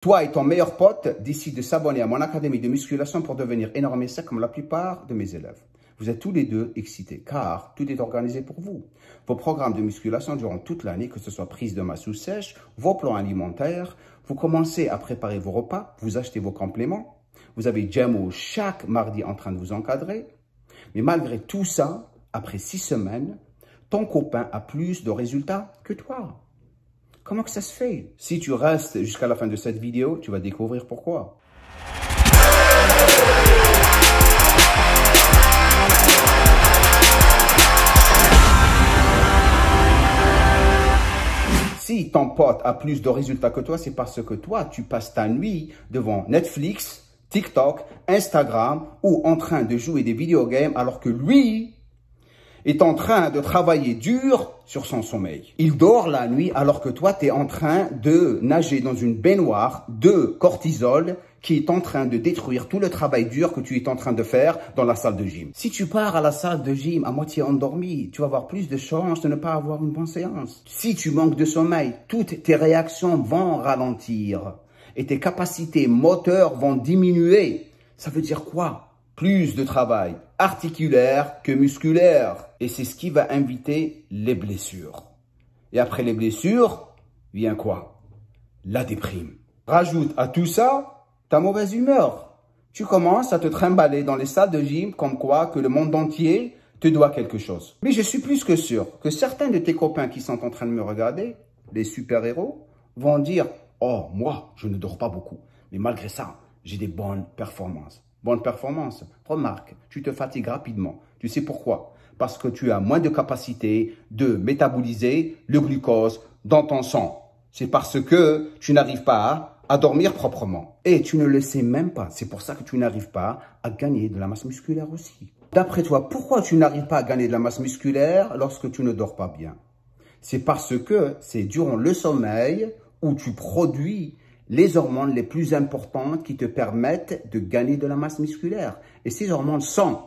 Toi et ton meilleur pote décident de s'abonner à mon académie de musculation pour devenir énorme et sec comme la plupart de mes élèves. Vous êtes tous les deux excités car tout est organisé pour vous. Vos programmes de musculation durant toute l'année, que ce soit prise de masse ou sèche, vos plans alimentaires, vous commencez à préparer vos repas, vous achetez vos compléments, vous avez Jamo chaque mardi en train de vous encadrer. Mais malgré tout ça, après 6 semaines, ton copain a plus de résultats que toi. Comment que ça se fait? Si tu restes jusqu'à la fin de cette vidéo, tu vas découvrir pourquoi. Si ton pote a plus de résultats que toi, c'est parce que toi, tu passes ta nuit devant Netflix, TikTok, Instagram ou en train de jouer des vidéogames alors que lui est en train de travailler dur sur son sommeil. Il dort la nuit alors que toi, tu es en train de nager dans une baignoire de cortisol qui est en train de détruire tout le travail dur que tu es en train de faire dans la salle de gym. Si tu pars à la salle de gym à moitié endormi, tu vas avoir plus de chances de ne pas avoir une bonne séance. Si tu manques de sommeil, toutes tes réactions vont ralentir et tes capacités moteurs vont diminuer. Ça veut dire quoi? Plus de travail articulaire que musculaire. Et c'est ce qui va inviter les blessures. Et après les blessures, vient quoi? La déprime. Rajoute à tout ça ta mauvaise humeur. Tu commences à te trimballer dans les salles de gym comme quoi que le monde entier te doit quelque chose. Mais je suis plus que sûr que certains de tes copains qui sont en train de me regarder, les super-héros, vont dire « Oh, moi, je ne dors pas beaucoup. Mais malgré ça, j'ai des bonnes performances. » Bonne performance. Remarque, tu te fatigues rapidement. Tu sais pourquoi? Parce que tu as moins de capacité de métaboliser le glucose dans ton sang. C'est parce que tu n'arrives pas à dormir proprement. Et tu ne le sais même pas. C'est pour ça que tu n'arrives pas à gagner de la masse musculaire aussi. D'après toi, pourquoi tu n'arrives pas à gagner de la masse musculaire lorsque tu ne dors pas bien? C'est parce que c'est durant le sommeil où tu produis les hormones les plus importantes qui te permettent de gagner de la masse musculaire. Et ces hormones sont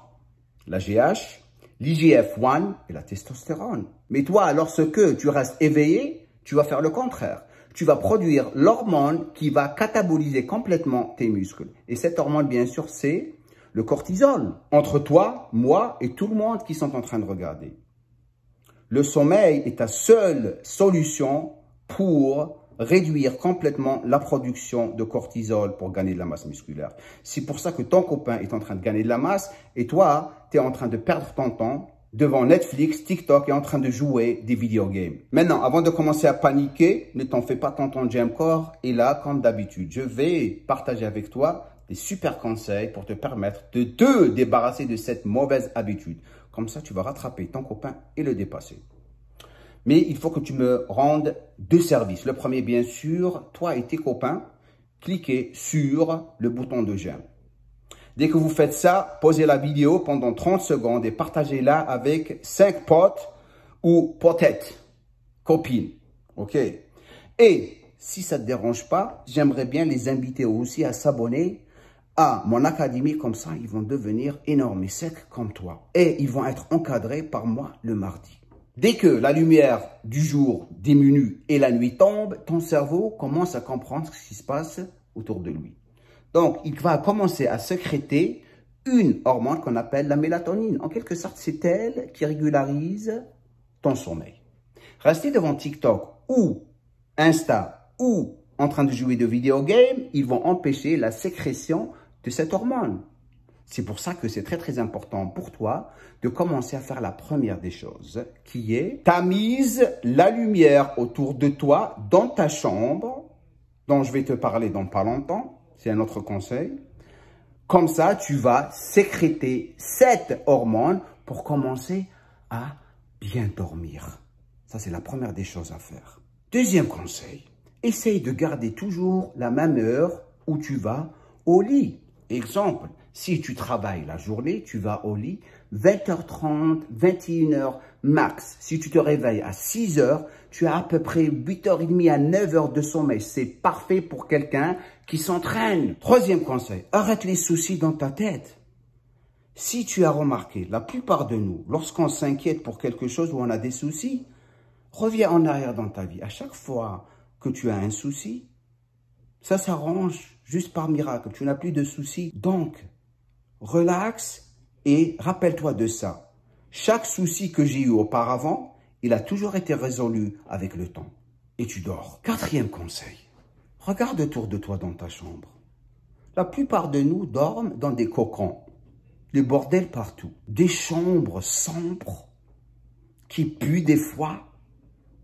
la GH, l'IGF-1 et la testostérone. Mais toi, lorsque tu restes éveillé, tu vas faire le contraire. Tu vas produire l'hormone qui va cataboliser complètement tes muscles. Et cette hormone, bien sûr, c'est le cortisol. Entre toi, moi et tout le monde qui sont en train de regarder. Le sommeil est ta seule solution pour réduire complètement la production de cortisol pour gagner de la masse musculaire. C'est pour ça que ton copain est en train de gagner de la masse et toi, tu es en train de perdre ton temps devant Netflix, TikTok et en train de jouer des vidéogames. Maintenant, avant de commencer à paniquer, ne t'en fais pas, tonton Jamcore est là comme d'habitude. Je vais partager avec toi des super conseils pour te permettre de te débarrasser de cette mauvaise habitude. Comme ça, tu vas rattraper ton copain et le dépasser. Mais il faut que tu me rendes 2 services. Le premier, bien sûr, toi et tes copains, cliquez sur le bouton de j'aime. Dès que vous faites ça, posez la vidéo pendant 30 secondes et partagez-la avec 5 potes ou potettes, copines. OK? Et si ça ne te dérange pas, j'aimerais bien les inviter aussi à s'abonner à mon académie. Comme ça, ils vont devenir énormes et secs comme toi. Et ils vont être encadrés par moi le mardi. Dès que la lumière du jour diminue et la nuit tombe, ton cerveau commence à comprendre ce qui se passe autour de lui. Donc, il va commencer à sécréter une hormone qu'on appelle la mélatonine. En quelque sorte, c'est elle qui régularise ton sommeil. Rester devant TikTok ou Insta ou en train de jouer de vidéogames, ils vont empêcher la sécrétion de cette hormone. C'est pour ça que c'est très important pour toi de commencer à faire la première des choses, qui est tamise la lumière autour de toi dans ta chambre, dont je vais te parler dans pas longtemps, c'est un autre conseil. Comme ça, tu vas sécréter cette hormone pour commencer à bien dormir. Ça, c'est la première des choses à faire. Deuxième conseil, essaye de garder toujours la même heure où tu vas au lit. Exemple, si tu travailles la journée, tu vas au lit 20h30, 21h max. Si tu te réveilles à 6h, tu as à peu près 8h30 à 9h de sommeil. C'est parfait pour quelqu'un qui s'entraîne. Troisième conseil, arrête les soucis dans ta tête. Si tu as remarqué, la plupart de nous, lorsqu'on s'inquiète pour quelque chose ou on a des soucis, reviens en arrière dans ta vie. À chaque fois que tu as un souci, Ça s'arrange juste par miracle. Tu n'as plus de soucis. Donc, relax et rappelle-toi de ça. Chaque souci que j'ai eu auparavant, il a toujours été résolu avec le temps. Et tu dors. 4e conseil. Regarde autour de toi dans ta chambre. La plupart de nous dorment dans des cocons. Des bordels partout. Des chambres sombres qui puent des fois,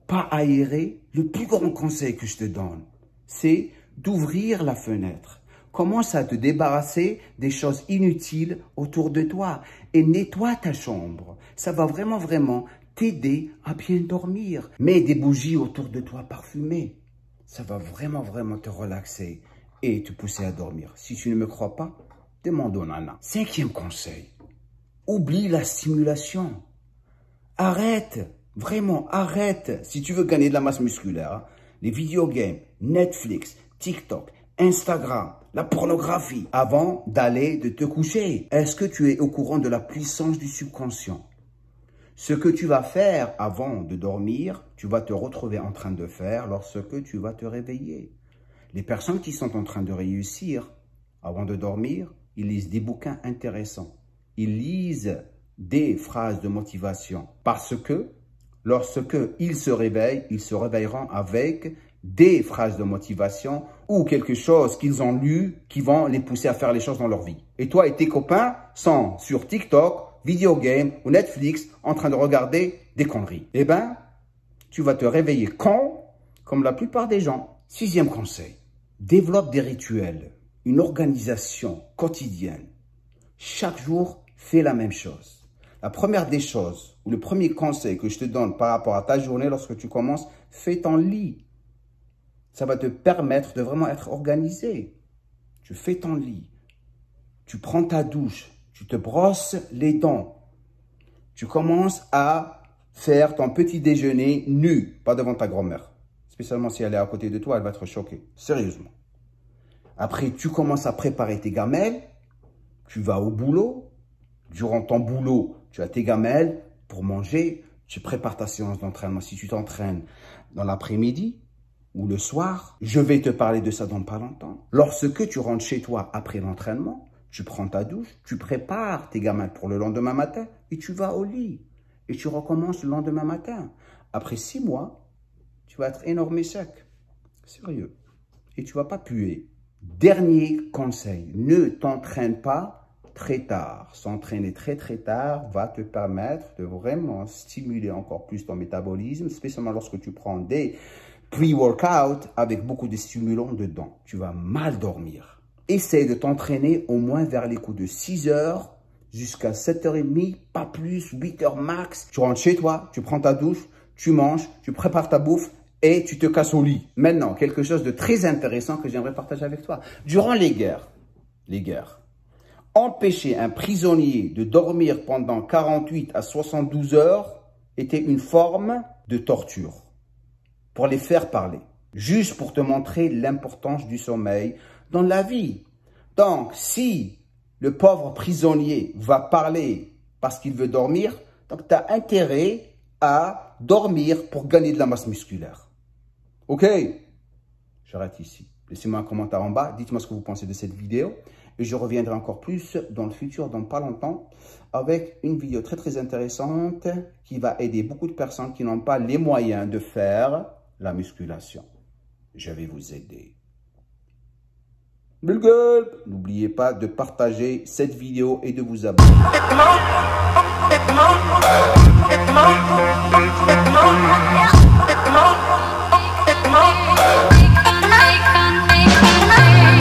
pas aérées. Le plus grand conseil que je te donne, c'est d'ouvrir la fenêtre. Commence à te débarrasser des choses inutiles autour de toi et nettoie ta chambre. Ça va vraiment t'aider à bien dormir. Mets des bougies autour de toi parfumées. Ça va vraiment te relaxer et te pousser à dormir. Si tu ne me crois pas, demande au nana. 5e conseil. Oublie la stimulation. Arrête. Vraiment, arrête. Si tu veux gagner de la masse musculaire, hein, les vidéogames, Netflix, TikTok, Instagram, la pornographie, avant d'aller de te coucher. Est-ce que tu es au courant de la puissance du subconscient? Ce que tu vas faire avant de dormir, tu vas te retrouver en train de faire lorsque tu vas te réveiller. Les personnes qui sont en train de réussir avant de dormir, ils lisent des bouquins intéressants. Ils lisent des phrases de motivation parce que lorsque ils se réveillent, ils se réveilleront avec des phrases de motivation ou quelque chose qu'ils ont lu qui vont les pousser à faire les choses dans leur vie. Et toi et tes copains sont sur TikTok, Videogame ou Netflix en train de regarder des conneries. Eh ben, tu vas te réveiller comme la plupart des gens. 6e conseil, développe des rituels, une organisation quotidienne. Chaque jour, fais la même chose. La première des choses, ou le premier conseil que je te donne par rapport à ta journée lorsque tu commences, fais ton lit. Ça va te permettre de vraiment être organisé. Tu fais ton lit, tu prends ta douche, tu te brosses les dents, tu commences à faire ton petit déjeuner nu, pas devant ta grand-mère. Spécialement si elle est à côté de toi, elle va être choquée, sérieusement. Après, tu commences à préparer tes gamelles, tu vas au boulot. Durant ton boulot, tu as tes gamelles pour manger, tu prépares ta séance d'entraînement. Si tu t'entraînes dans l'après-midi ou le soir, je vais te parler de ça dans pas longtemps. Lorsque tu rentres chez toi après l'entraînement, tu prends ta douche, tu prépares tes gamelles pour le lendemain matin et tu vas au lit. Et tu recommences le lendemain matin. Après 6 mois, tu vas être énorme et sec. Sérieux. Et tu ne vas pas puer. Dernier conseil, ne t'entraîne pas très tard. S'entraîner très tard va te permettre de vraiment stimuler encore plus ton métabolisme, spécialement lorsque tu prends des pre-workout avec beaucoup de stimulants dedans. Tu vas mal dormir. Essaye de t'entraîner au moins vers les coups de 6 heures jusqu'à 7h30, pas plus, 8h max. Tu rentres chez toi, tu prends ta douche, tu manges, tu prépares ta bouffe et tu te casses au lit. Maintenant, quelque chose de très intéressant que j'aimerais partager avec toi. Durant les guerres, empêcher un prisonnier de dormir pendant 48 à 72 heures était une forme de torture pour les faire parler. Juste pour te montrer l'importance du sommeil dans la vie. Donc, si le pauvre prisonnier va parler parce qu'il veut dormir, donc tu as intérêt à dormir pour gagner de la masse musculaire. Ok? J'arrête ici. Laissez-moi un commentaire en bas. Dites-moi ce que vous pensez de cette vidéo. Et je reviendrai encore plus dans le futur, dans pas longtemps, avec une vidéo très intéressante qui va aider beaucoup de personnes qui n'ont pas les moyens de faire la musculation. Je vais vous aider. N'oubliez pas de partager cette vidéo et de vous abonner.